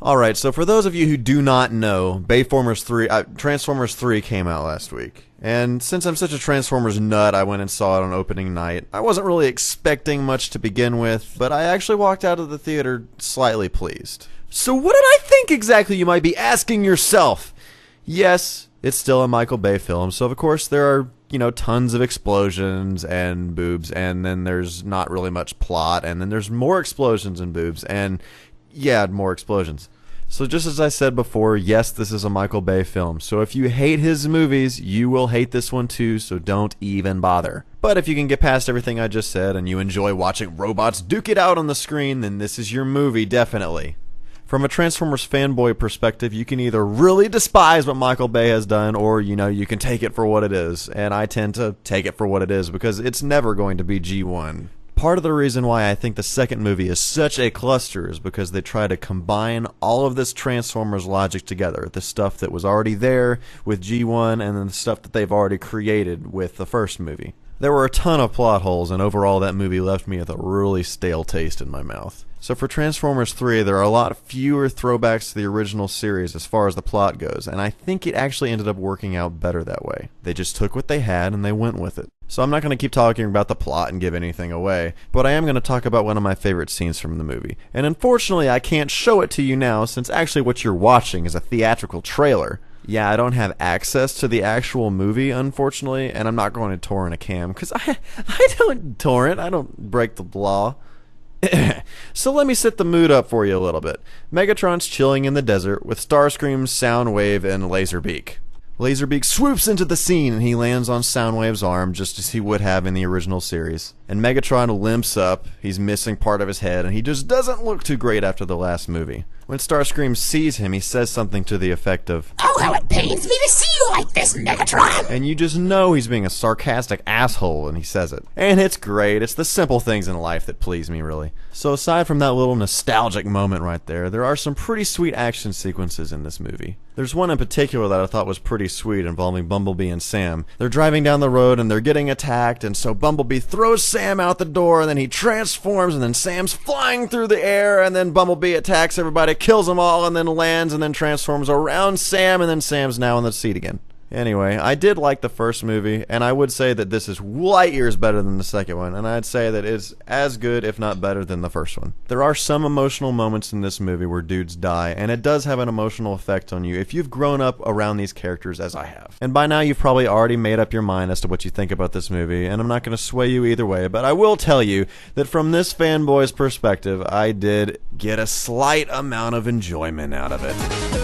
Alright, so for those of you who do not know, Transformers 3 came out last week. And since I'm such a Transformers nut, I went and saw it on opening night. I wasn't really expecting much to begin with, but I actually walked out of the theater slightly pleased. So what did I think exactly, you might be asking yourself? Yes, it's still a Michael Bay film, so of course there are, tons of explosions and boobs, and then there's not really much plot, and then there's more explosions and boobs, and yeah, more explosions. So just as I said before, yes, this is a Michael Bay film. So if you hate his movies, you will hate this one too, so don't even bother. But if you can get past everything I just said and you enjoy watching robots duke it out on the screen, then this is your movie, definitely. From a Transformers fanboy perspective, you can either really despise what Michael Bay has done, or, you can take it for what it is. And I tend to take it for what it is, because it's never going to be G1. Part of the reason why I think the second movie is such a cluster is because they try to combine all of this Transformers logic together. The stuff that was already there with G1 and then the stuff that they've already created with the first movie. There were a ton of plot holes, and overall that movie left me with a really stale taste in my mouth. So for Transformers 3, there are a lot fewer throwbacks to the original series as far as the plot goes, and I think it actually ended up working out better that way. They just took what they had and they went with it. So I'm not going to keep talking about the plot and give anything away, but I am going to talk about one of my favorite scenes from the movie. And unfortunately, I can't show it to you now, since actually what you're watching is a theatrical trailer. Yeah, I don't have access to the actual movie, unfortunately, and I'm not going to torrent a cam, because I don't torrent, I don't break the law. So let me set the mood up for you a little bit. Megatron's chilling in the desert with Starscream, Soundwave, and Laserbeak. Laserbeak swoops into the scene and he lands on Soundwave's arm just as he would have in the original series. And Megatron limps up, he's missing part of his head, and he just doesn't look too great after the last movie. When Starscream sees him, he says something to the effect of, "Oh, how it pains me to see you like this, Megatron!" And you just know he's being a sarcastic asshole when he says it. And it's great, it's the simple things in life that please me, really. So aside from that little nostalgic moment right there are some pretty sweet action sequences in this movie. There's one in particular that I thought was pretty sweet, involving Bumblebee and Sam. They're driving down the road and they're getting attacked, and so Bumblebee throws Sam out the door, and then he transforms, and then Sam's flying through the air, and then Bumblebee attacks everybody, kills them all, and then lands and then transforms around Sam, and then Sam's now in the seat again. Anyway, I did like the first movie, and I would say that this is light years better than the second one, and I'd say that it's as good, if not better, than the first one. There are some emotional moments in this movie where dudes die, and it does have an emotional effect on you if you've grown up around these characters as I have. And by now you've probably already made up your mind as to what you think about this movie, and I'm not going to sway you either way, but I will tell you that from this fanboy's perspective, I did get a slight amount of enjoyment out of it.